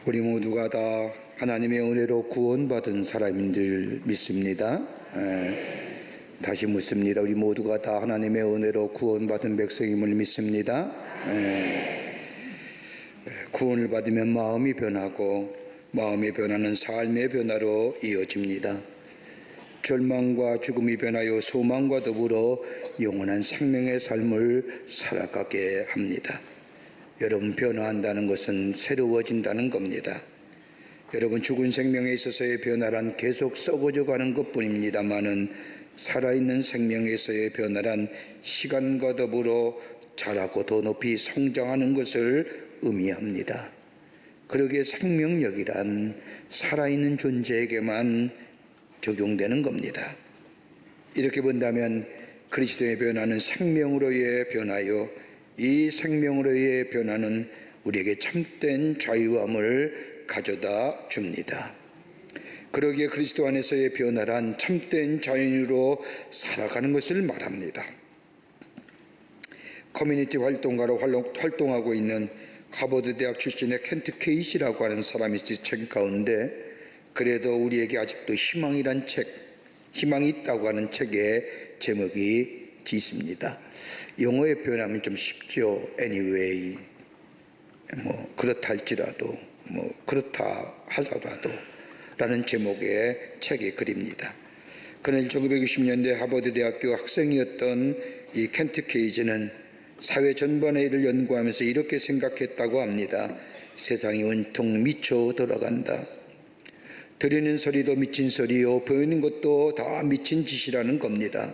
우리 모두가 다 하나님의 은혜로 구원받은 사람인 줄 믿습니다. 다시 묻습니다. 우리 모두가 다 하나님의 은혜로 구원받은 백성임을 믿습니다. 구원을 받으면 마음이 변하고 마음의 변화는 삶의 변화로 이어집니다. 절망과 죽음이 변하여 소망과 더불어 영원한 생명의 삶을 살아가게 합니다. 여러분, 변화한다는 것은 새로워진다는 겁니다. 여러분, 죽은 생명에 있어서의 변화란 계속 썩어져 가는 것뿐입니다마는 살아있는 생명에서의 변화란 시간과 더불어 자라고 더 높이 성장하는 것을 의미합니다. 그러기에 생명력이란 살아있는 존재에게만 적용되는 겁니다. 이렇게 본다면 그리스도의 변화는 생명으로의 변화요, 이 생명으로의 변화는 우리에게 참된 자유함을 가져다 줍니다. 그러기에 그리스도 안에서의 변화란 참된 자연으로 살아가는 것을 말합니다. 커뮤니티 활동가로 활동하고 있는 하버드 대학 출신의 켄트 케이시라고 하는 사람이 쓴 책 가운데 그래도 우리에게 아직도 희망이란 책, 희망이 있다고 하는 책의 제목이 있습니다. 영어에 표현하면 좀 쉽죠. Anyway, 그렇다 할지라도, 그렇다 하더라도 라는 제목의 책의 글입니다. 그는 1960년대 하버드 대학교 학생이었던 이 켄트 케이지는 사회 전반의 일을 연구하면서 이렇게 생각했다고 합니다. 세상이 온통 미쳐 돌아간다. 들리는 소리도 미친 소리요, 보이는 것도 다 미친 짓이라는 겁니다.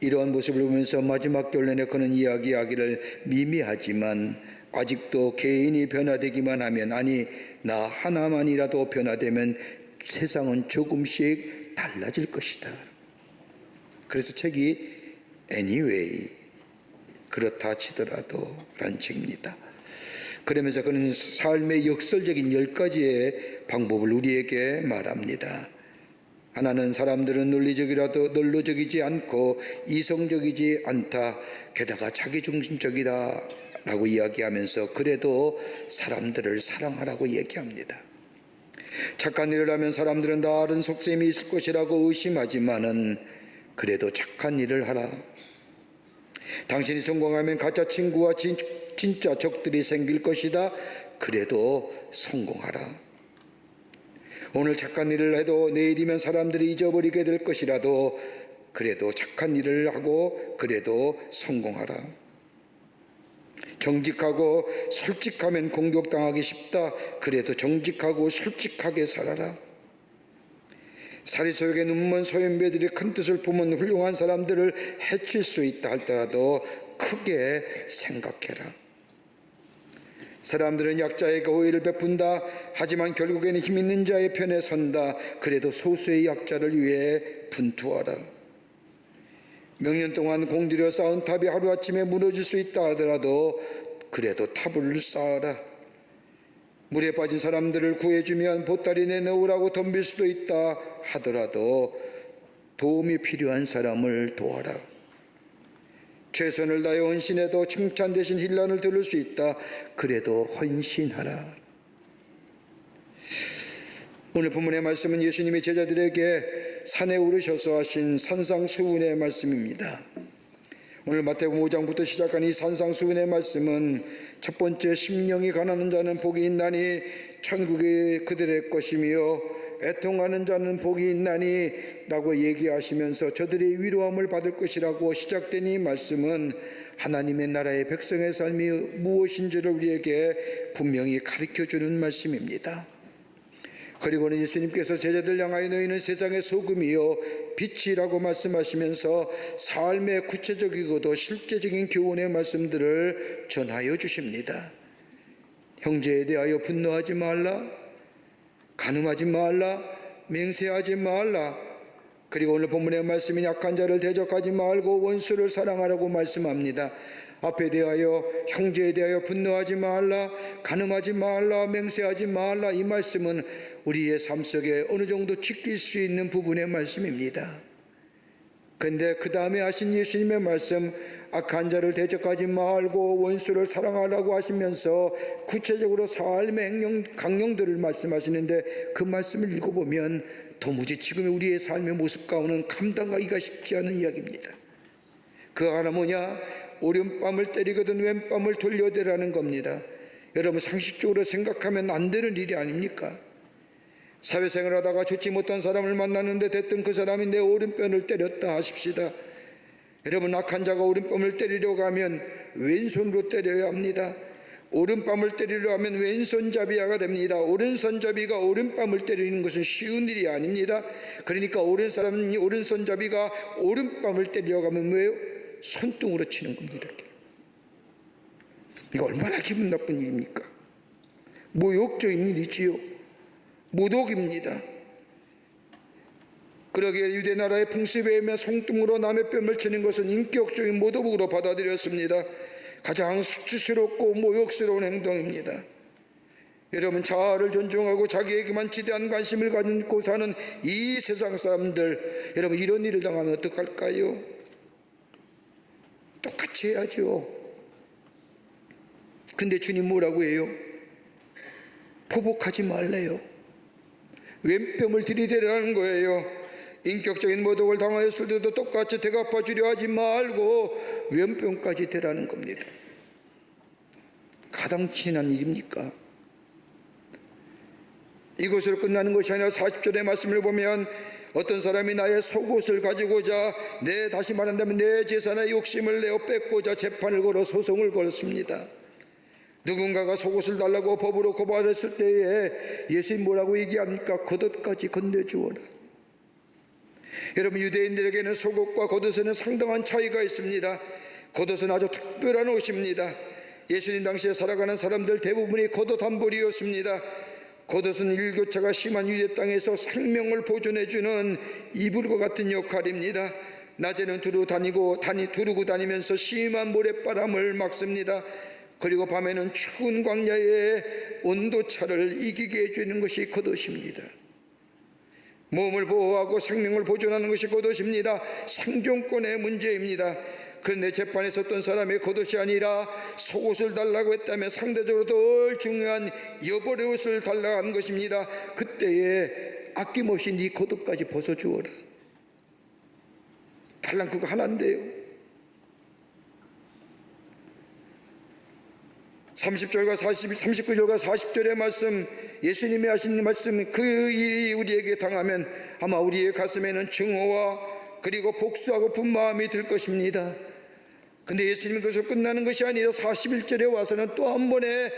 이러한 모습을 보면서 마지막 결론에 그는 이야기하기를 미미하지만 아직도 개인이 변화되기만 하면, 아니 나 하나만이라도 변화되면 세상은 조금씩 달라질 것이다. 그래서 책이 Anyway, 그렇다 치더라도 라는 책입니다. 그러면서 그는 삶의 역설적인 10가지의 방법을 우리에게 말합니다. 하나는 사람들은 논리적이지 않고 이성적이지 않다. 게다가 자기중심적이다 라고 이야기하면서 그래도 사람들을 사랑하라고 얘기합니다. 착한 일을 하면 사람들은 다른 속셈이 있을 것이라고 의심하지만은 그래도 착한 일을 하라. 당신이 성공하면 가짜 친구와 진짜 적들이 생길 것이다. 그래도 성공하라. 오늘 착한 일을 해도 내일이면 사람들이 잊어버리게 될 것이라도 그래도 착한 일을 하고 그래도 성공하라. 정직하고 솔직하면 공격당하기 쉽다. 그래도 정직하고 솔직하게 살아라. 사리 속에 눈먼 소년배들이 큰 뜻을 품은 훌륭한 사람들을 해칠 수 있다 할지라도 크게 생각해라. 사람들은 약자에게 호의를 베푼다. 하지만 결국에는 힘 있는 자의 편에 선다. 그래도 소수의 약자를 위해 분투하라. 명년 동안 공들여 쌓은 탑이 하루아침에 무너질 수 있다 하더라도 그래도 탑을 쌓아라. 물에 빠진 사람들을 구해주면 보따리 내놓으라고 덤빌 수도 있다 하더라도 도움이 필요한 사람을 도와라. 최선을 다해 헌신해도 칭찬 대신 힐난을 들을 수 있다. 그래도 헌신하라. 오늘 본문의 말씀은 예수님이 제자들에게 산에 오르셔서 하신 산상수훈의 말씀입니다. 오늘 마태복음 5장부터 시작한 이 산상수훈의 말씀은 첫 번째, 심령이 가난한 자는 복이 있나니 천국이 그들의 것이며 애통하는 자는 복이 있나니 라고 얘기하시면서 저들의 위로함을 받을 것이라고 시작된 이 말씀은 하나님의 나라의 백성의 삶이 무엇인지를 우리에게 분명히 가르쳐주는 말씀입니다. 그리고는 예수님께서 제자들 향하여 너희는 세상의 소금이요 빛이라고 말씀하시면서 삶의 구체적이고도 실제적인 교훈의 말씀들을 전하여 주십니다. 형제에 대하여 분노하지 말라, 간음하지 말라, 맹세하지 말라. 그리고 오늘 본문의 말씀이 약한 자를 대적하지 말고 원수를 사랑하라고 말씀합니다. 앞에 대하여 형제에 대하여 분노하지 말라, 간음하지 말라, 맹세하지 말라. 이 말씀은 우리의 삶 속에 어느 정도 지킬 수 있는 부분의 말씀입니다. 그런데 그 다음에 하신 예수님의 말씀, 악한 자를 대적하지 말고 원수를 사랑하라고 하시면서 구체적으로 삶의 강령들을 말씀하시는데, 그 말씀을 읽어보면 도무지 지금 우리의 삶의 모습 가운데는 감당하기가 쉽지 않은 이야기입니다. 그 하나 뭐냐? 오른밤을 때리거든 왼밤을 돌려대라는 겁니다. 여러분, 상식적으로 생각하면 안 되는 일이 아닙니까? 사회생활 하다가 좋지 못한 사람을 만났는데 대뜸 그 사람이 내 오른편을 때렸다 하십시다. 여러분, 악한 자가 오른밤을 때리려고 하면 왼손으로 때려야 합니다. 오른밤을 때리려 하면 왼손잡이가 됩니다. 오른손잡이가 오른밤을 때리는 것은 쉬운 일이 아닙니다. 그러니까 오른손잡이가 오른밤을 때리려고 하면 왜요? 손등으로 치는 겁니다. 이렇게. 이거 얼마나 기분 나쁜 일입니까? 모욕적인 일이지요. 모독입니다. 그러기에 유대 나라의 풍습에 의하면 손등으로 남의 뺨을 치는 것은 인격적인 모독으로 받아들였습니다. 가장 수치스럽고 모욕스러운 행동입니다. 여러분, 자아를 존중하고 자기에게만 지대한 관심을 가지고 사는 이 세상 사람들, 여러분, 이런 일을 당하면 어떡할까요? 똑같이 해야죠. 근데 주님 뭐라고 해요? 포복하지 말래요. 왼뺨을 들이대라는 거예요. 인격적인 모독을 당하였을 때도 똑같이 대갚아 주려 하지 말고 왼뺨까지 대라는 겁니다. 가당치한 일입니까? 이것으로 끝나는 것이 아니라 40절의 말씀을 보면 어떤 사람이 나의 속옷을 가지고자, 다시 말한다면 내 재산의 욕심을 내어 뺏고자 재판을 걸어 소송을 걸었습니다. 누군가가 속옷을 달라고 법으로 고발했을 때에 예수님 뭐라고 얘기합니까? 겉옷까지 건네주어라. 여러분, 유대인들에게는 속옷과 겉옷에는 상당한 차이가 있습니다. 겉옷은 아주 특별한 옷입니다. 예수님 당시에 살아가는 사람들 대부분이 겉옷 한 벌이었습니다. 겉옷은 일교차가 심한 유대 땅에서 생명을 보존해주는 이불과 같은 역할입니다. 낮에는 두르고 다니면서 심한 모래바람을 막습니다. 그리고 밤에는 추운 광야의 온도차를 이기게 해주는 것이 겉옷입니다. 몸을 보호하고 생명을 보존하는 것이 겉옷입니다. 생존권의 문제입니다. 그런데 재판에 섰던 사람의 겉옷이 아니라 속옷을 달라고 했다면 상대적으로 덜 중요한 여벌의 옷을 달라고 한 것입니다. 그때에 아낌없이 네 겉옷까지 벗어주어라. 달랑 그거 하나인데요. 39절과 40절의 말씀, 예수님이 하신 말씀, 그 일이 우리에게 당하면 아마 우리의 가슴에는 증오와 그리고 복수하고 분마음이 들 것입니다. 근데 예수님은 그것으로 끝나는 것이 아니라 41절에 와서는 또 한 번의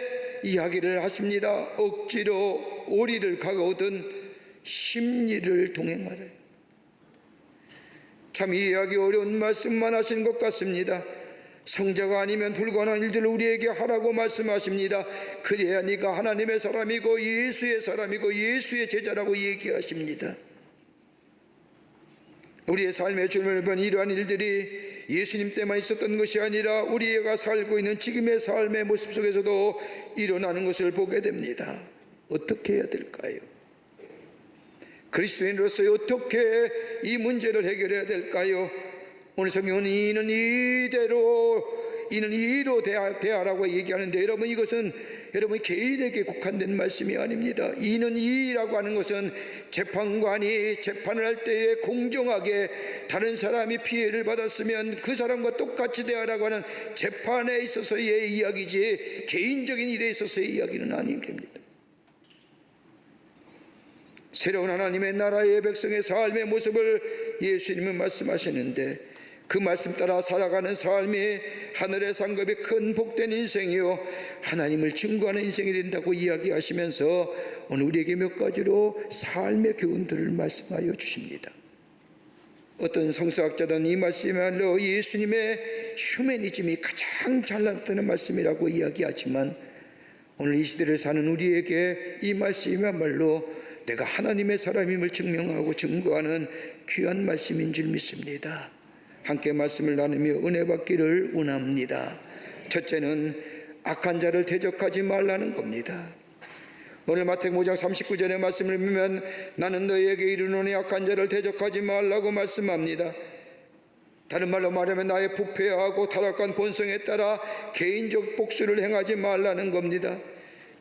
이야기를 하십니다. 억지로 오리를 가거든 심리를 동행하라. 참 이해하기 어려운 말씀만 하신 것 같습니다. 성자가 아니면 불가능한 일들을 우리에게 하라고 말씀하십니다. 그래야 네가 하나님의 사람이고 예수의 사람이고 예수의 제자라고 얘기하십니다. 우리의 삶의 주님을 본 이러한 일들이 예수님 때만 있었던 것이 아니라 우리가 살고 있는 지금의 삶의 모습 속에서도 일어나는 것을 보게 됩니다. 어떻게 해야 될까요? 그리스도인으로서 어떻게 이 문제를 해결해야 될까요? 오늘 성경은 이는 이로 대하라고 얘기하는데, 여러분, 이것은 여러분 개인에게 국한된 말씀이 아닙니다. 이는 이라고 하는 것은 재판관이 재판을 할 때에 공정하게 다른 사람이 피해를 받았으면 그 사람과 똑같이 대하라고 하는 재판에 있어서의 이야기지 개인적인 일에 있어서의 이야기는 아닙니다. 새로운 하나님의 나라의 백성의 삶의 모습을 예수님은 말씀하시는데, 그 말씀 따라 살아가는 삶이 하늘의 상급이 큰 복된 인생이요 하나님을 증거하는 인생이 된다고 이야기하시면서 오늘 우리에게 몇 가지로 삶의 교훈들을 말씀하여 주십니다. 어떤 성서학자들은 이 말씀이야말로 예수님의 휴머니즘이 가장 잘 나타나는 말씀이라고 이야기하지만, 오늘 이 시대를 사는 우리에게 이 말씀이야말로 내가 하나님의 사람임을 증명하고 증거하는 귀한 말씀인 줄 믿습니다. 함께 말씀을 나누며 은혜 받기를 원합니다. 첫째는 악한 자를 대적하지 말라는 겁니다. 오늘 마태복음 5장 39절의 말씀을 보면 나는 너희에게 이르노니 악한 자를 대적하지 말라고 말씀합니다. 다른 말로 말하면 나의 부패하고 타락한 본성에 따라 개인적 복수를 행하지 말라는 겁니다.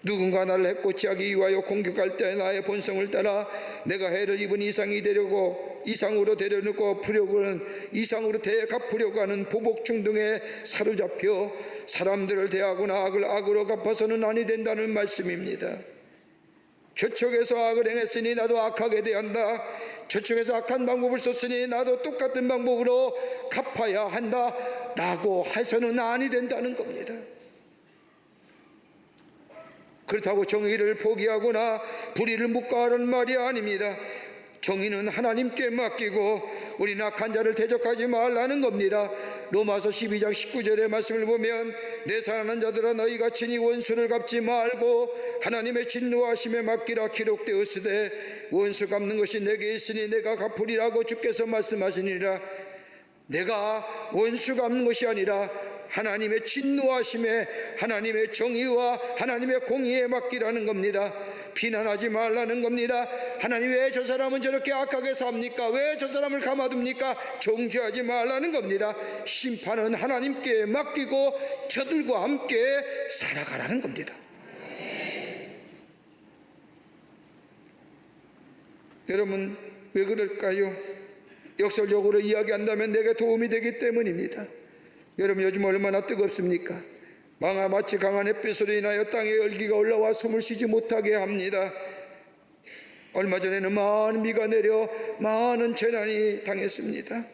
누군가 나를 해코지하기 위하여 공격할 때 나의 본성을 따라 내가 해를 입은 이상으로 되려놓고 이상으로 대갚으려고 하는 보복 충동에 사로잡혀 사람들을 대하거나 악을 악으로 갚아서는 아니 된다는 말씀입니다. 저쪽에서 악을 행했으니 나도 악하게 대한다. 저쪽에서 악한 방법을 썼으니 나도 똑같은 방법으로 갚아야 한다 라고 해서는 아니 된다는 겁니다. 그렇다고 정의를 포기하거나 불의를 묵과하라는 말이 아닙니다. 정의는 하나님께 맡기고 우리는 악한 자를 대적하지 말라는 겁니다. 로마서 12장 19절의 말씀을 보면 내 사랑하는 자들아 너희가 친히 원수를 갚지 말고 하나님의 진노하심에 맡기라 기록되었으되 원수 갚는 것이 내게 있으니 내가 갚으리라고 주께서 말씀하시니라. 내가 원수 갚는 것이 아니라 하나님의 진노하심에 하나님의 정의와 하나님의 공의에 맡기라는 겁니다. 비난하지 말라는 겁니다. 하나님 왜 저 사람은 저렇게 악하게 삽니까? 왜 저 사람을 가만둡니까? 정죄하지 말라는 겁니다. 심판은 하나님께 맡기고 저들과 함께 살아가라는 겁니다. 여러분 왜 그럴까요? 역설적으로 이야기한다면 내게 도움이 되기 때문입니다. 여러분 요즘 얼마나 뜨겁습니까? 마치 강한 햇빛으로 인하여 땅에 열기가 올라와 숨을 쉬지 못하게 합니다. 얼마 전에는 많은 비가 내려 많은 재난이 당했습니다.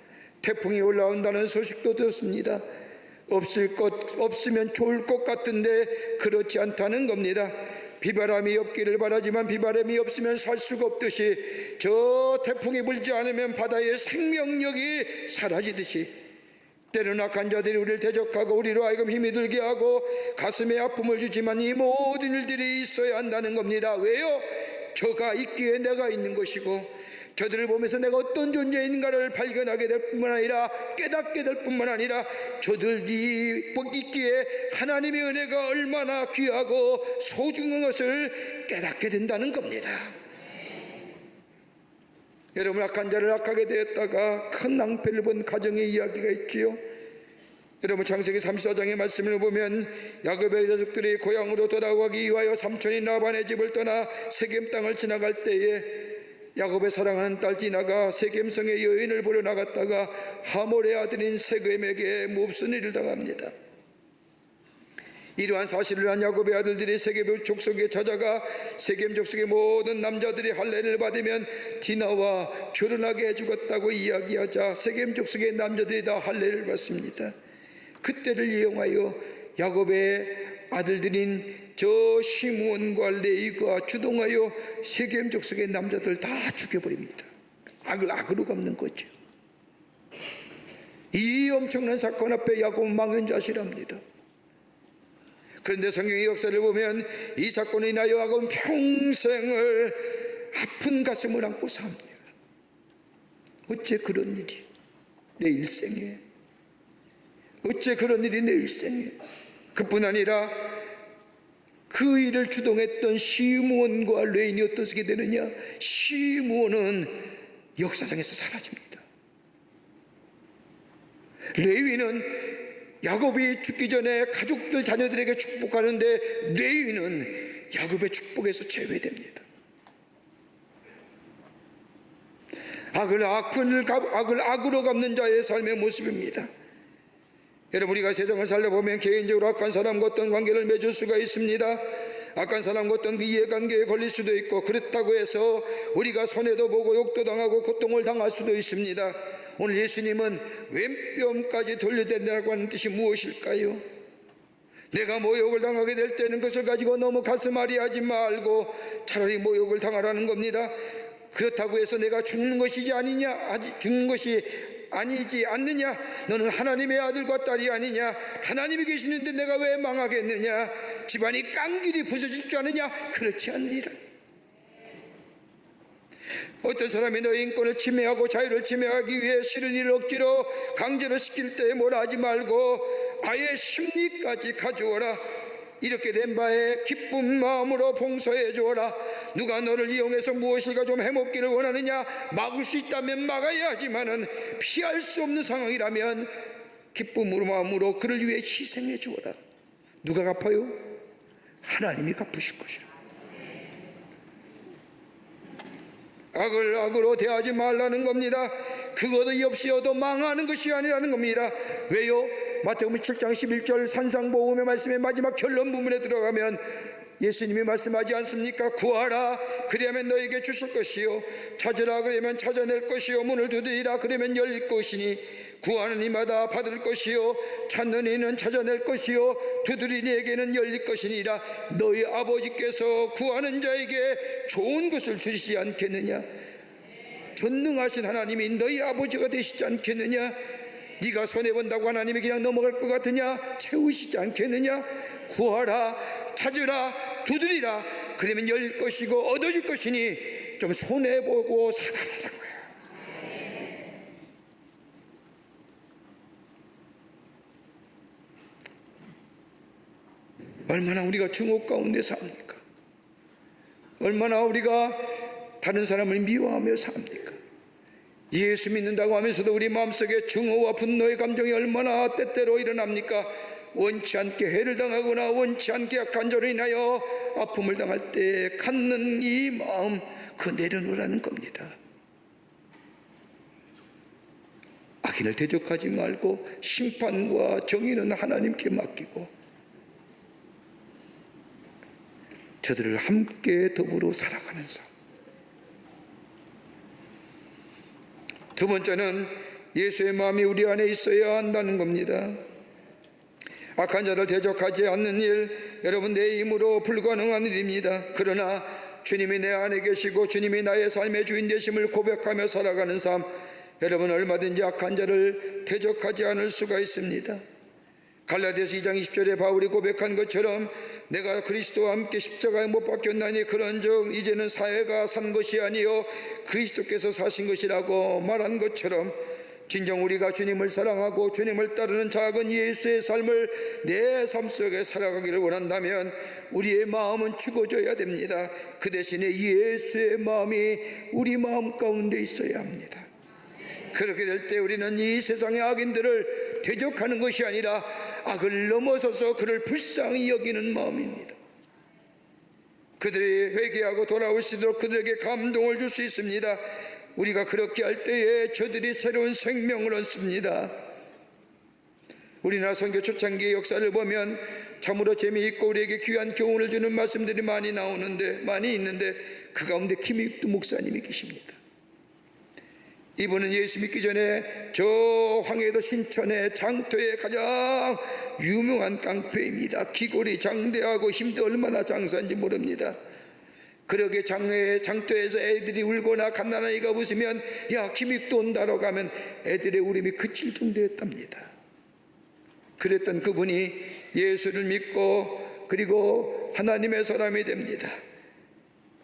태풍이 올라온다는 소식도 들었습니다. 없으면 좋을 것 같은데 그렇지 않다는 겁니다. 비바람이 없기를 바라지만 비바람이 없으면 살 수가 없듯이 저 태풍이 불지 않으면 바다의 생명력이 사라지듯이 때로는 악한 자들이 우리를 대적하고 우리로 하여금 힘이 들게 하고 가슴에 아픔을 주지만 이 모든 일들이 있어야 한다는 겁니다. 왜요? 저가 있기에 내가 있는 것이고 저들을 보면서 내가 어떤 존재인가를 발견하게 될 뿐만 아니라 깨닫게 될 뿐만 아니라 저들이 있기에 하나님의 은혜가 얼마나 귀하고 소중한 것을 깨닫게 된다는 겁니다. 여러분 악한 자를 악하게 되었다가 큰 낭패를 본 가정의 이야기가 있지요. 여러분 창세기 34장의 말씀을 보면 야곱의 자족들이 고향으로 돌아가기 위하여 삼촌이 라반의 집을 떠나 세겜 땅을 지나갈 때에 야곱의 사랑하는 딸 디나가 세겜성의 여인을 보러 나갔다가 하몰의 아들인 세겜에게 몹쓸 일을 당합니다. 이러한 사실을 한 야곱의 아들들이 세겜 족속에 찾아가 세겜 족속의 모든 남자들이 할례를 받으면 디나와 결혼하게 해주겠다고 이야기하자 세겜 족속의 남자들이 다 할례를 받습니다. 그때를 이용하여 야곱의 아들들인 저 시므온과 레위가 주동하여 세겜 족속의 남자들 다 죽여버립니다. 악을 악으로 갚는 거죠. 이 엄청난 사건 앞에 야곱은 망연자실합니다. 그런데 성경의 역사를 보면 이 사건이 인하여 야곱은 평생을 아픈 가슴을 안고 삽니다. 어째 그런 일이 내 일생에, 어째 그런 일이 내 일생에. 그뿐 아니라 그 일을 주동했던 시므온과 레인이 어떻게 되느냐? 시므온은 역사상에서 사라집니다. 레위는 야곱이 죽기 전에 가족들 자녀들에게 축복하는데 레위는 야곱의 축복에서 제외됩니다. 악을 악으로 갚는 자의 삶의 모습입니다. 여러분 우리가 세상을 살려보면 개인적으로 악한 사람과 어떤 관계를 맺을 수가 있습니다. 악한 사람과 어떤 이해관계에 걸릴 수도 있고 그렇다고 해서 우리가 손해도 보고 욕도 당하고 고통을 당할 수도 있습니다. 오늘 예수님은 왼뼘까지 돌려댄다고 하는 뜻이 무엇일까요? 내가 모욕을 당하게 될 때는 그것을 가지고 너무 가슴앓이하지 말고 차라리 모욕을 당하라는 겁니다. 그렇다고 해서 내가 죽는 것이지 아니지 않느냐? 너는 하나님의 아들과 딸이 아니냐? 하나님이 계시는데 내가 왜 망하겠느냐? 집안이 깡길이 부서질 줄 아느냐? 그렇지 않으리라. 어떤 사람이 너의 인권을 침해하고 자유를 침해하기 위해 싫은 일을 억지로 강제로 시킬 때 뭐라 하지 말고 아예 심리까지 가져오라. 이렇게 된 바에 기쁜 마음으로 봉사해 주어라. 누가 너를 이용해서 무엇인가 좀 해먹기를 원하느냐? 막을 수 있다면 막아야 하지만은 피할 수 없는 상황이라면 기쁨으로 마음으로 그를 위해 희생해 주어라. 누가 갚아요? 하나님이 갚으실 것이라. 악을 악으로 대하지 말라는 겁니다. 그것이 없이어도 망하는 것이 아니라는 겁니다. 왜요? 마태복음 7장 11절 산상보험의 말씀의 마지막 결론 부분에 들어가면 예수님이 말씀하지 않습니까? 구하라 그리하면 너에게 주실 것이요, 찾으라 그러면 찾아낼 것이요, 문을 두드리라 그러면 열릴 것이니 구하는 이마다 받을 것이요, 찾는 이는 찾아낼 것이요, 두드리는 이에게는 열릴 것이니라. 너희 아버지께서 구하는 자에게 좋은 것을 주시지 않겠느냐? 전능하신 하나님이 너희 아버지가 되시지 않겠느냐? 네가 손해본다고 하나님이 그냥 넘어갈 것 같으냐? 채우시지 않겠느냐? 구하라, 찾으라, 두드리라 그러면 열릴 것이고 얻어질 것이니 좀 손해보고 살아라라고요. 얼마나 우리가 증오 가운데 삽니까? 얼마나 우리가 다른 사람을 미워하며 삽니까? 예수 믿는다고 하면서도 우리 마음속에 증오와 분노의 감정이 얼마나 때때로 일어납니까? 원치 않게 해를 당하거나 원치 않게 약한 자로 인하여 아픔을 당할 때 갖는 이 마음, 그 내려놓으라는 겁니다. 악인을 대적하지 말고 심판과 정의는 하나님께 맡기고 저들을 함께 더불어 살아가는 삶. 두 번째는 예수의 마음이 우리 안에 있어야 한다는 겁니다. 악한 자를 대적하지 않는 일, 여러분 내 힘으로 불가능한 일입니다. 그러나 주님이 내 안에 계시고 주님이 나의 삶의 주인 되심을 고백하며 살아가는 삶, 여러분 얼마든지 악한 자를 대적하지 않을 수가 있습니다. 갈라디아서 2장 20절에 바울이 고백한 것처럼 내가 그리스도와 함께 십자가에 못 박혔나니 그런즉 이제는 사회가 산 것이 아니요 그리스도께서 사신 것이라고 말한 것처럼 진정 우리가 주님을 사랑하고 주님을 따르는 작은 예수의 삶을 내 삶 속에 살아가기를 원한다면 우리의 마음은 죽어져야 됩니다. 그 대신에 예수의 마음이 우리 마음 가운데 있어야 합니다. 그렇게 될 때 우리는 이 세상의 악인들을 대적하는 것이 아니라 악을 넘어서서 그를 불쌍히 여기는 마음입니다. 그들이 회개하고 돌아오시도록 그들에게 감동을 줄 수 있습니다. 우리가 그렇게 할 때에 저들이 새로운 생명을 얻습니다. 우리나라 선교 초창기의 역사를 보면 참으로 재미있고 우리에게 귀한 교훈을 주는 말씀들이 많이 있는데 그 가운데 김익두 목사님이 계십니다. 이분은 예수 믿기 전에 저 황해도 신천의 장터의 가장 유명한 깡패입니다. 기골이 장대하고 힘도 얼마나 장사인지 모릅니다. 그러게 장터에서 애들이 울거나 갓난아이가 웃으면 야 김익도 온다라고 하면 애들의 울음이 그칠 정도였답니다. 그랬던 그분이 예수를 믿고 그리고 하나님의 사람이 됩니다.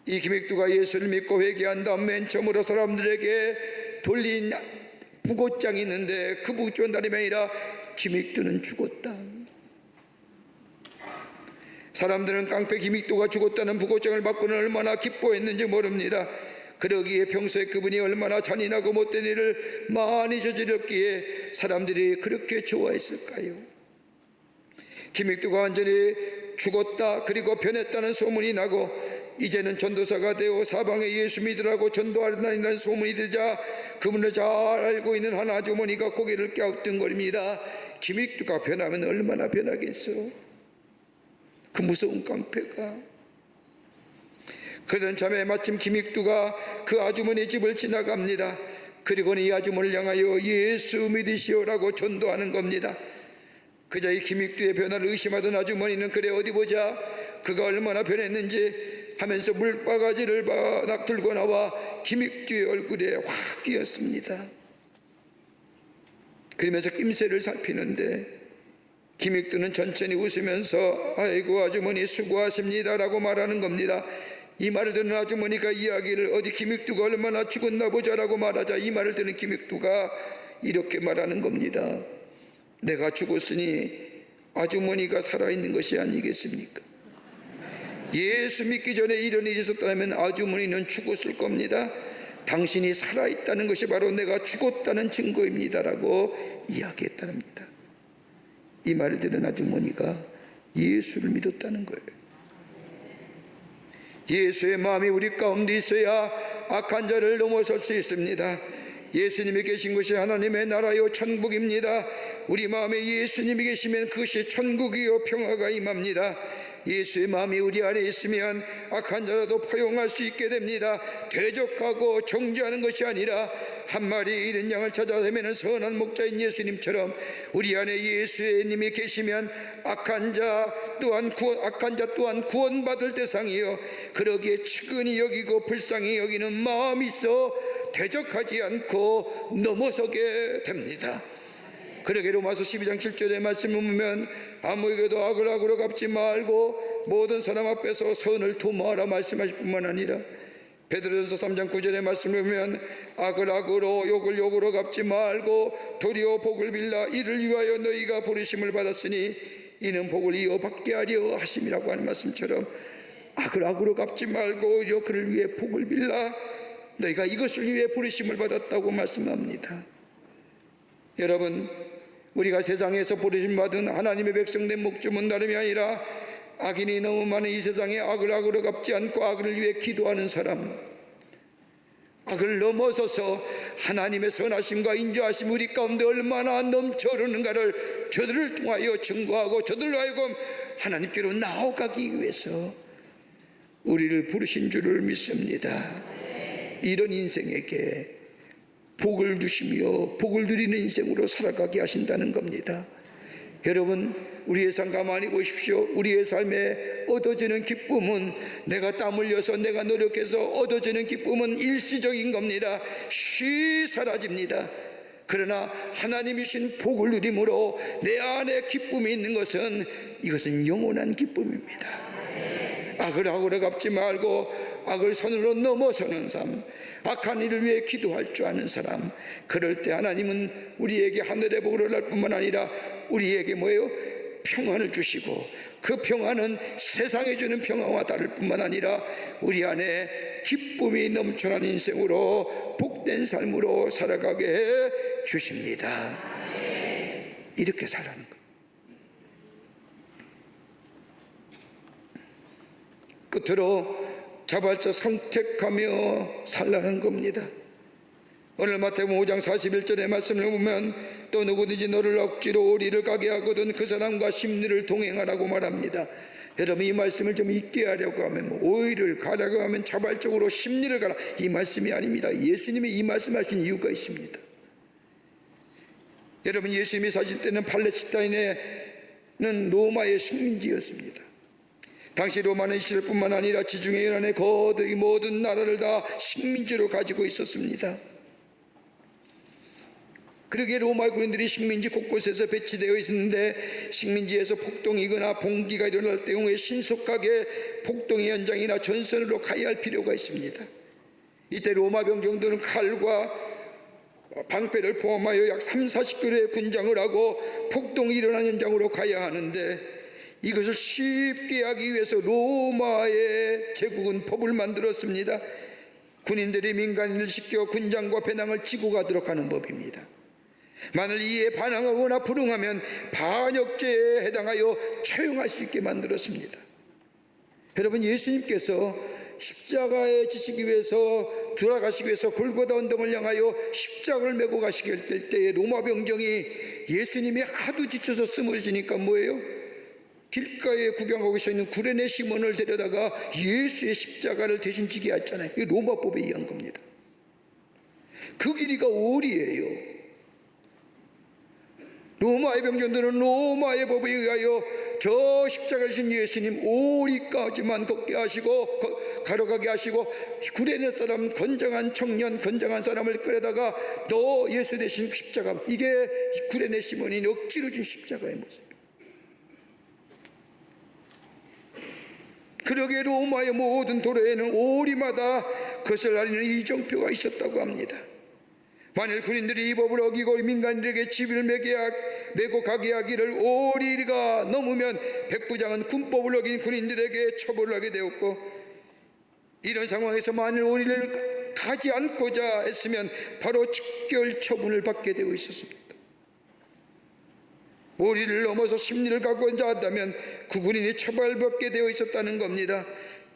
이 김익두가 예수를 믿고 회개한 다음 맨 처음으로 사람들에게 돌린 부고장이 있는데 그 부고장 다름이 아니라 김익두는 죽었다. 사람들은 깡패 김익두가 죽었다는 부고장을 받고는 얼마나 기뻐했는지 모릅니다. 그러기에 평소에 그분이 얼마나 잔인하고 못된 일을 많이 저질렀기에 사람들이 그렇게 좋아했을까요? 김익두가 완전히 죽었다 그리고 변했다는 소문이 나고 이제는 전도사가 되어 사방에 예수 믿으라고 전도하려는 소문이 되자 그분을 잘 알고 있는 한 아주머니가 고개를 갸우뚱거립니다. 김익두가 변하면 얼마나 변하겠어? 그 무서운 깡패가. 그러던 참에 마침 김익두가 그 아주머니 집을 지나갑니다. 그리고는 이 아주머니를 향하여 예수 믿으시오라고 전도하는 겁니다. 그자 이 김익두의 변화를 의심하던 아주머니는 그래 어디 보자 그가 얼마나 변했는지 하면서 물바가지를 막 들고 나와 김익두의 얼굴에 확 끼었습니다. 그러면서 낌새를 살피는데 김익두는 천천히 웃으면서 아이고 아주머니 수고하십니다라고 말하는 겁니다. 이 말을 듣는 아주머니가 이야기를 어디 김익두가 얼마나 죽었나 보자라고 말하자 이 말을 듣는 김익두가 이렇게 말하는 겁니다. 내가 죽었으니 아주머니가 살아있는 것이 아니겠습니까? 예수 믿기 전에 이런 일이 있었다면 아주머니는 죽었을 겁니다. 당신이 살아있다는 것이 바로 내가 죽었다는 증거입니다라고 이야기했답니다. 이 말을 들은 아주머니가 예수를 믿었다는 거예요. 예수의 마음이 우리 가운데 있어야 악한 자를 넘어설 수 있습니다. 예수님이 계신 것이 하나님의 나라요 천국입니다. 우리 마음에 예수님이 계시면 그것이 천국이요 평화가 임합니다. 예수의 마음이 우리 안에 있으면 악한 자라도 포용할 수 있게 됩니다. 대적하고 정죄하는 것이 아니라 한 마리 잃은 양을 찾아 헤매는 선한 목자인 예수님처럼 우리 안에 예수님이 계시면 악한 자 또한 구원받을 대상이요 그러기에 측은히 여기고 불쌍히 여기는 마음이 있어 대적하지 않고 넘어서게 됩니다. 그러게 로마서 12장 7절의 말씀을 보면 아무에게도 악을 악으로 갚지 말고 모든 사람 앞에서 선을 도모하라 말씀하실 뿐만 아니라 베드로전서 3장 9절의 말씀을 보면 악을 악으로 욕을 욕으로 갚지 말고 도리어 복을 빌라 이를 위하여 너희가 부르심을 받았으니 이는 복을 이어받게 하려 하심이라고 하는 말씀처럼 악을 악으로 갚지 말고 그를 위해 복을 빌라 너희가 이것을 위해 부르심을 받았다고 말씀합니다. 여러분, 우리가 세상에서 부르심 받은 하나님의 백성된 목적은 다름이 아니라 악인이 너무 많은 이 세상에 악을 악으로 갚지 않고 악을 위해 기도하는 사람, 악을 넘어서서 하나님의 선하심과 인자하심 우리 가운데 얼마나 넘쳐 흐르는가를 저들을 통하여 증거하고 저들로 하여금 하나님께로 나아가기 위해서 우리를 부르신 줄을 믿습니다. 이런 인생에게 복을 주시며 복을 누리는 인생으로 살아가게 하신다는 겁니다. 여러분, 우리의 삶 가만히 보십시오. 우리의 삶에 얻어지는 기쁨은 내가 땀 흘려서 내가 노력해서 얻어지는 기쁨은 일시적인 겁니다. 쉬 사라집니다. 그러나 하나님이 주신 복을 누림으로 내 안에 기쁨이 있는 것은 이것은 영원한 기쁨입니다. 악을 악으로 갚지 말고 악을 선으로 넘어서는 삶, 악한 일을 위해 기도할 줄 아는 사람, 그럴 때 하나님은 우리에게 하늘의 복을 날 뿐만 아니라 우리에게 뭐예요? 평안을 주시고 그 평안은 세상에 주는 평안과 다를 뿐만 아니라 우리 안에 기쁨이 넘쳐나는 인생으로 복된 삶으로 살아가게 해 주십니다. 이렇게 살아가는 것. 끝으로 자발적 선택하며 살라는 겁니다. 오늘 마태복음 5장 41절의 말씀을 보면 또 누구든지 너를 억지로 오리를 가게 하거든 그 사람과 심리를 동행하라고 말합니다. 여러분, 이 말씀을 좀 잊게 하려고 하면 오리를 가려고 하면 자발적으로 심리를 가라, 이 말씀이 아닙니다. 예수님이 이 말씀하신 이유가 있습니다. 여러분, 예수님이 사실 때는 팔레스타인에는 로마의 식민지였습니다. 당시 로마는 이스라엘뿐만 아니라 지중해 연안의 거의 모든 나라를 다 식민지로 가지고 있었습니다. 그러기에 로마 군인들이 식민지 곳곳에서 배치되어 있었는데 식민지에서 폭동이거나 봉기가 일어날 경우에 신속하게 폭동의 현장이나 전선으로 가야 할 필요가 있습니다. 이때 로마 병정들은 칼과 방패를 포함하여 약 30-40km의 군장을 하고 폭동이 일어난 현장으로 가야 하는데 이것을 쉽게 하기 위해서 로마의 제국은 법을 만들었습니다. 군인들이 민간인을 시켜 군장과 배낭을 지고 가도록 하는 법입니다. 만일 이에 반항하거나 불응하면 반역죄에 해당하여 처형할 수 있게 만들었습니다. 여러분, 예수님께서 십자가에 지시기 위해서 돌아가시기 위해서 골고다 언덕을 향하여 십자가를 메고 가시게 될 때에 로마 병정이 예수님이 하도 지쳐서 쓰러지니까 뭐예요? 길가에 구경하고 있는 구레네 시몬을 데려다가 예수의 십자가를 대신 지게 했잖아요. 이게 로마법에 의한 겁니다. 그 길이가 오리예요. 로마의 병정들은 로마의 법에 의하여 저 십자가를 진 예수님 오리까지만 걷게 하시고 가로가게 하시고 구레네 사람 건장한 청년 건장한 사람을 끌어다가 너 예수 대신 십자가, 이게 구레네 시몬이 억지로 준 십자가의 모습. 그러기에 로마의 모든 도로에는 오리마다 그것을 알리는 이정표가 있었다고 합니다. 만일 군인들이 이 법을 어기고 민간인에게 집을 매고 가게 하기를 오리가 넘으면 백부장은 군법을 어긴 군인들에게 처벌을 하게 되었고, 이런 상황에서 만일 오리를 가지 않고자 했으면 바로 즉결 처분을 받게 되어 있었습니다. 오리를 넘어서 십리를 가고자 한다면 그 군인이 처벌받게 되어 있었다는 겁니다.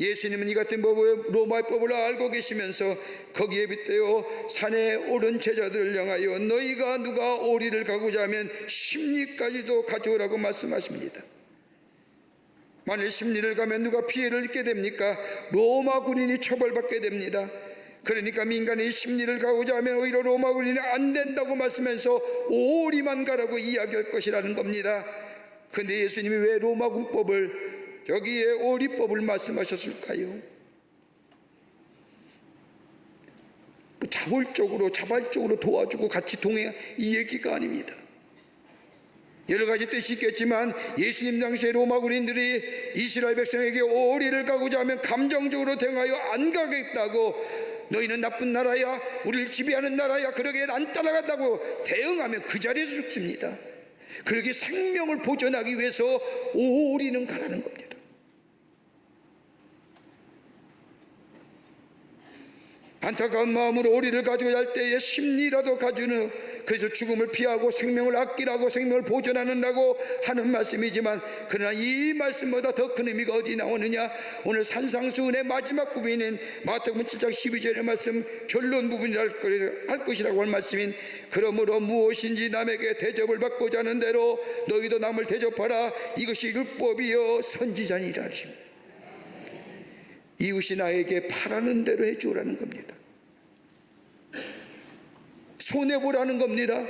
예수님은 이 같은 법을, 로마의 법을 알고 계시면서 거기에 빗대어 산에 오른 제자들을 향하여 너희가 누가 오리를 가고자 하면 십리까지도 가져오라고 말씀하십니다. 만일 십리를 가면 누가 피해를 입게 됩니까? 로마 군인이 처벌받게 됩니다. 그러니까 민간인이 십리를 가고자 하면 오히려 로마 군인이 안 된다고 말씀하면서 오리만 가라고 이야기할 것이라는 겁니다. 그런데 예수님이 왜 로마 군법을, 여기에 오리법을 말씀하셨을까요? 자발적으로 도와주고 같이 동행, 이 얘기가 아닙니다. 여러 가지 뜻이 있겠지만 예수님 당시에 로마 군인들이 이스라엘 백성에게 오리를 가고자 하면 감정적으로 대응하여 안 가겠다고, 너희는 나쁜 나라야, 우리를 지배하는 나라야, 그러기에 안 따라간다고 대응하면 그 자리에서 죽습니다. 그러기에 생명을 보존하기 위해서 오리는 가라는 겁니다. 안타까운 마음으로 오리를 가지고 갈 때에 십리라도 가주는, 그래서 죽음을 피하고 생명을 아끼라고, 생명을 보존하는다고 하는 말씀이지만, 그러나 이 말씀보다 더 큰 의미가 어디 나오느냐? 오늘 산상수훈의 마지막 부분인 마태복음 7장 12절의 말씀 결론 부분이라 할 것이라고 할 말씀인, 그러므로 무엇인지 남에게 대접을 받고자 하는 대로 너희도 남을 대접하라, 이것이 율법이요 선지자니라 하십니다. 이웃이 나에게 바라는 대로 해주라는 겁니다. 손해보라는 겁니다.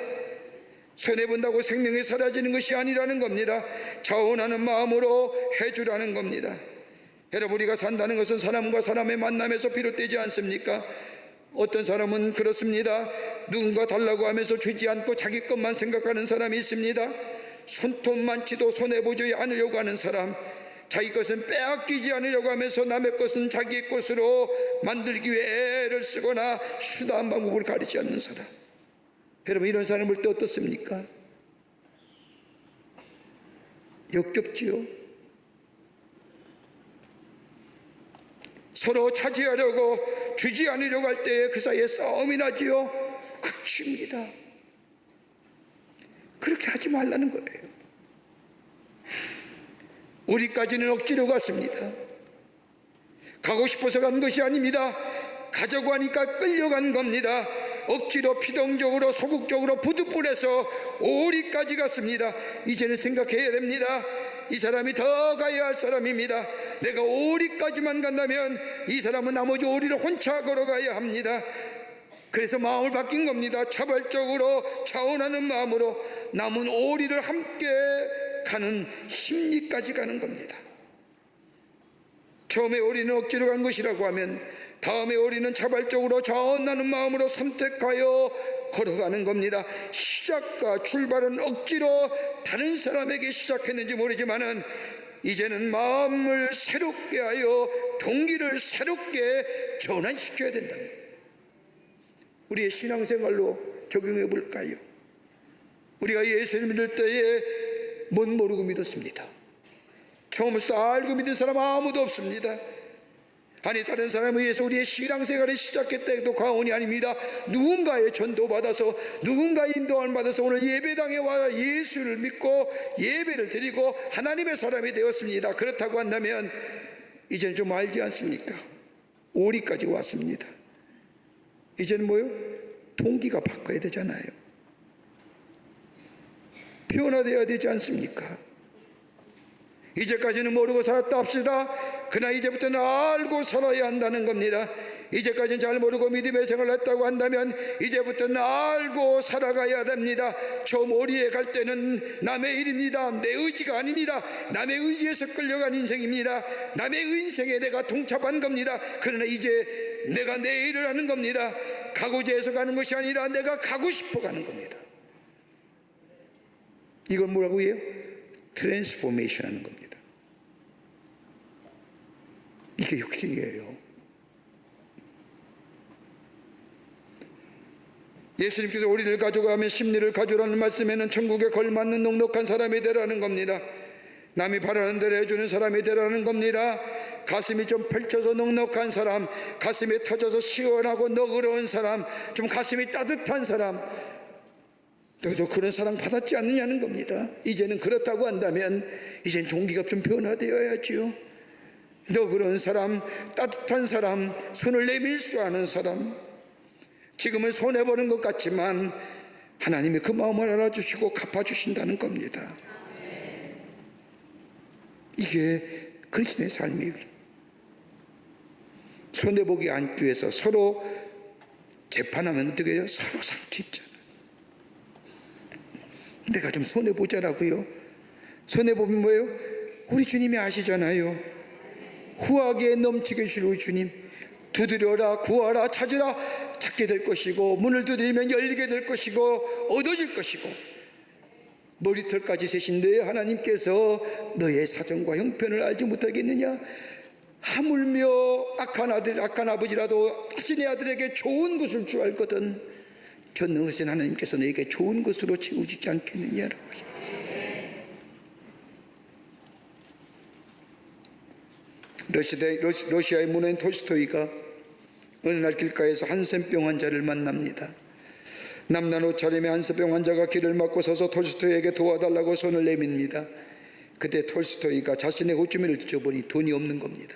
손해본다고 생명이 사라지는 것이 아니라는 겁니다. 자원하는 마음으로 해주라는 겁니다. 여러분, 우리가 산다는 것은 사람과 사람의 만남에서 비롯되지 않습니까? 어떤 사람은 그렇습니다. 누군가 달라고 하면서 주지 않고 자기 것만 생각하는 사람이 있습니다. 손톱 많지도 손해보지 않으려고 하는 사람, 자기 것은 빼앗기지 않으려고 하면서 남의 것은 자기 것으로 만들기 위해 애를 쓰거나 수단 방법을 가리지 않는 사람. 여러분, 이런 사람을 볼 때 어떻습니까? 역겹지요. 서로 차지하려고, 주지 않으려고 할 때 그 사이에 싸움이 나지요. 악취입니다. 그렇게 하지 말라는 거예요. 우리까지는 억지로 갔습니다. 가고 싶어서 간 것이 아닙니다. 가자고 하니까 끌려간 겁니다. 억지로 피동적으로 소극적으로 부득불해서 오리까지 갔습니다. 이제는 생각해야 됩니다. 이 사람이 더 가야 할 사람입니다. 내가 오리까지만 간다면 이 사람은 나머지 오리를 혼자 걸어가야 합니다. 그래서 마음을 바뀐 겁니다. 자발적으로 자원하는 마음으로 남은 오리를 함께 가는 심리까지 가는 겁니다. 처음에 오리는 억지로 간 것이라고 하면 다음에 오리는 자발적으로 자원하는 마음으로 선택하여 걸어가는 겁니다. 시작과 출발은 억지로 다른 사람에게 시작했는지 모르지만은 이제는 마음을 새롭게 하여 동기를 새롭게 전환시켜야 된다는 거예요. 우리의 신앙생활로 적용해 볼까요? 우리가 예수를 믿을 때에 못 모르고 믿었습니다. 처음부터 알고 믿은 사람 아무도 없습니다. 아니, 다른 사람에 의해서 우리의 신앙생활을 시작했다 해도 과언이 아닙니다. 누군가의 전도받아서, 누군가의 인도함을 받아서 오늘 예배당에 와 예수를 믿고 예배를 드리고 하나님의 사람이 되었습니다. 그렇다고 한다면 이제는 좀 알지 않습니까? 오리까지 왔습니다. 이제는 뭐요? 동기가 바꿔야 되잖아요. 변화되어야 되지 않습니까? 이제까지는 모르고 살았다 합시다. 그러나 이제부터는 알고 살아야 한다는 겁니다. 이제까지는 잘 모르고 믿음의 생활을 했다고 한다면 이제부터는 알고 살아가야 됩니다. 처음 오리에 갈 때는 남의 일입니다. 내 의지가 아닙니다. 남의 의지에서 끌려간 인생입니다. 남의 인생에 내가 동참한 겁니다. 그러나 이제 내가 내 일을 하는 겁니다. 가고자 해서 가는 것이 아니라 내가 가고 싶어 가는 겁니다. 이걸 뭐라고 해요? 트랜스포메이션 하는 겁니다. 이게 혁신이에요. 예수님께서 우리를 가져가며 심리를 가져라는 말씀에는 천국에 걸맞는 넉넉한 사람이 되라는 겁니다. 남이 바라는 대로 해주는 사람이 되라는 겁니다. 가슴이 좀 펼쳐서 넉넉한 사람, 가슴이 터져서 시원하고 너그러운 사람, 좀 가슴이 따뜻한 사람, 너도 그런 사랑 받았지 않느냐는 겁니다. 이제는 그렇다고 한다면 이젠 동기가 좀 변화되어야지요. 너그러운 사람, 따뜻한 사람, 손을 내밀 줄 아는 사람. 지금은 손해보는 것 같지만 하나님이 그 마음을 알아주시고 갚아주신다는 겁니다. 이게 그리스도의 삶이에요. 손해보기 않기 위해서 서로 재판하면 어떻게 해요? 서로 상처 입잖아요. 내가 좀 손해보자라고요. 손해보면 뭐예요? 우리 주님이 아시잖아요. 후하게 넘치게 주실 우리 주님. 두드려라, 구하라, 찾으라, 찾게 될 것이고, 문을 두드리면 열리게 될 것이고, 얻어질 것이고, 머리털까지 세신 너의 하나님께서 너의 사정과 형편을 알지 못하겠느냐? 하물며 악한 아들, 악한 아버지라도 자신의 아들에게 좋은 것을 줄 알거든 전능하신 하나님께서 너에게 좋은 것으로 채우지 않겠느냐라고 하십니다. 러시아의 문화인 톨스토이가 어느 날 길가에서 한센병 환자를 만납니다. 남난 옷차림의 한센병 환자가 길을 막고 서서 톨스토이에게 도와달라고 손을 내밉니다. 그때 톨스토이가 자신의 옷주머니를 뒤져보니 돈이 없는 겁니다.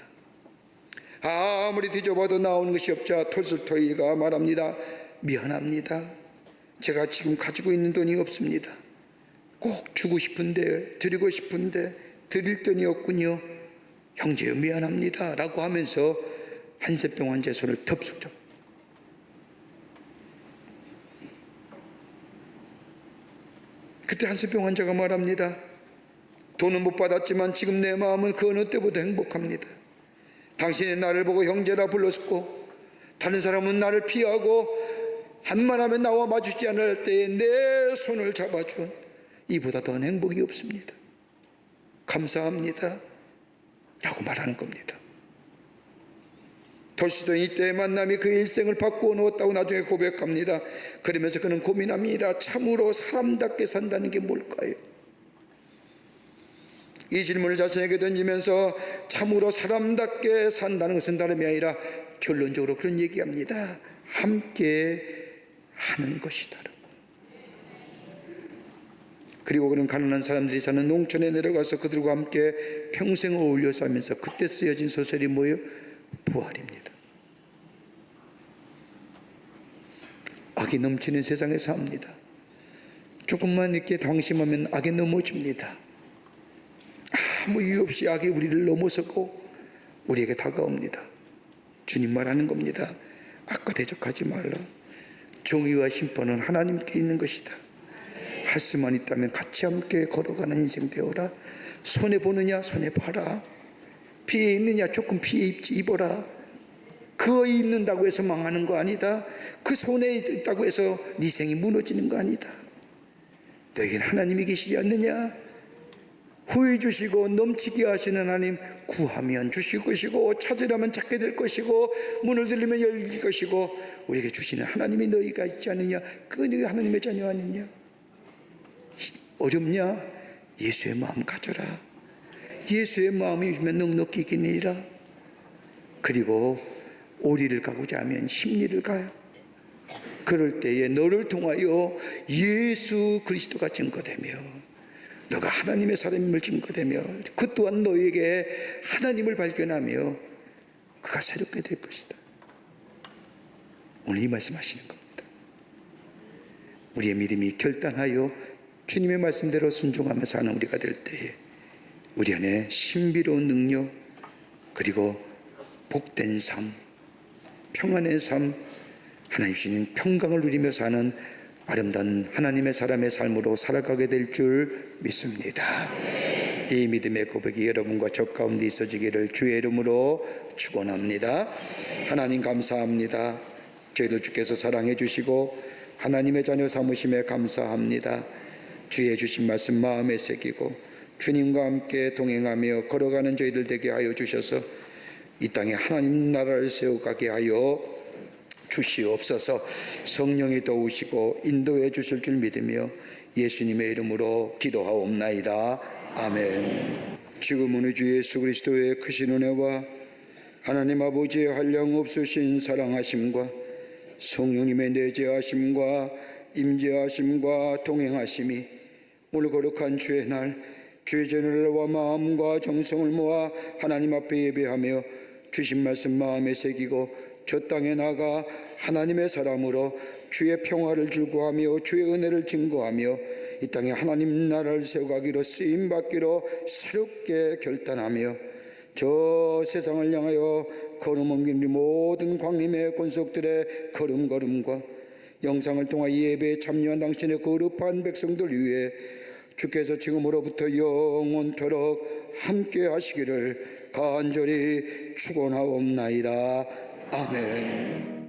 아무리 뒤져봐도 나오는 것이 없자 톨스토이가 말합니다. 미안합니다. 제가 지금 가지고 있는 돈이 없습니다. 꼭 주고 싶은데, 드리고 싶은데 드릴 돈이 없군요. 형제여 미안합니다 라고 하면서 한센병 환자의 손을 덥석 잡. 그때 한센병 환자가 말합니다. 돈은 못 받았지만 지금 내 마음은 그 어느 때보다 행복합니다. 당신이 나를 보고 형제라 불렀고 다른 사람은 나를 피하고 한만하면 나와 마주치지 않을 때에 내 손을 잡아준 이보다 더한 행복이 없습니다. 감사합니다 라고 말하는 겁니다. 톨스토이 이때의 만남이 그의 일생을 바꾸어 놓았다고 나중에 고백합니다. 그러면서 그는 고민합니다. 참으로 사람답게 산다는 게 뭘까요? 이 질문을 자신에게 던지면서 참으로 사람답게 산다는 것은 다름이 아니라 결론적으로 그런 얘기합니다. 함께 하는 것이다. 그리고 그는 가난한 사람들이 사는 농촌에 내려가서 그들과 함께 평생 어울려 살면서 그때 쓰여진 소설이 뭐예요? 부활입니다. 악이 넘치는 세상에 삽니다. 조금만 이렇게 방심하면 악에 넘어집니다. 아무 이유 없이 악이 우리를 넘어서고 우리에게 다가옵니다. 주님 말하는 겁니다. 악과 대적하지 말라. 정의와 심판은 하나님께 있는 것이다. 할 수만 있다면 같이 함께 걸어가는 인생 되어라. 손해보느냐? 손해봐라. 피해 입느냐? 조금 피해 입어라. 그거 입는다고 해서 망하는 거 아니다. 그 손에 있다고 해서 네 생이 무너지는 거 아니다. 너에게는 하나님이 계시지 않느냐? 후회 주시고 넘치게 하시는 하나님, 구하면 주실 것이고 찾으려면 찾게 될 것이고 문을 들리면 열릴 것이고 우리에게 주시는 하나님이 너희가 있지 않느냐? 그거 너희 하나님의 자녀 아니냐? 어렵냐? 예수의 마음 가져라. 예수의 마음이 있으면 넉넉히 이기니라. 그리고 오리를 가고자 하면 십리를 가요. 그럴 때에 너를 통하여 예수 그리스도가 증거되며 너가 하나님의 사람임을 증거되며 그 또한 너에게 하나님을 발견하며 그가 새롭게 될 것이다. 오늘 이 말씀하시는 겁니다. 우리의 믿음이 결단하여 주님의 말씀대로 순종하며 사는 우리가 될 때에 우리 안에 신비로운 능력 그리고 복된 삶, 평안의 삶, 하나님 주신 평강을 누리며 사는 아름다운 하나님의 사람의 삶으로 살아가게 될 줄 믿습니다. 이 믿음의 고백이 여러분과 저 가운데 있어지기를 주의 이름으로 축원합니다. 하나님 감사합니다. 저희들 주께서 사랑해 주시고 하나님의 자녀 삼으심에 감사합니다. 주의 주신 말씀 마음에 새기고 주님과 함께 동행하며 걸어가는 저희들 되게 하여 주셔서 이 땅에 하나님 나라를 세워가게 하여 주시옵소서. 성령이 도우시고 인도해 주실 줄 믿으며 예수님의 이름으로 기도하옵나이다. 아멘. 지금은 우리 주 예수 그리스도의 크신 은혜와 하나님 아버지의 한량없으신 사랑하심과 성령님의 내재하심과 임재하심과 동행하심이 오늘 거룩한 주의 날 주의 전을와 마음과 정성을 모아 하나님 앞에 예배하며 주신 말씀 마음에 새기고 저 땅에 나가 하나님의 사람으로 주의 평화를 즐거하며 주의 은혜를 증거하며 이 땅에 하나님 나라를 세워가기로 쓰임받기로 새롭게 결단하며 저 세상을 향하여 걸음 옮긴 우리 모든 광림의 권속들의 걸음걸음과 영상을 통하 예배에 참여한 당신의 거룩한 백성들 위해 주께서 지금으로부터 영원토록 함께 하시기를 간절히 축원하옵나이다. 아멘.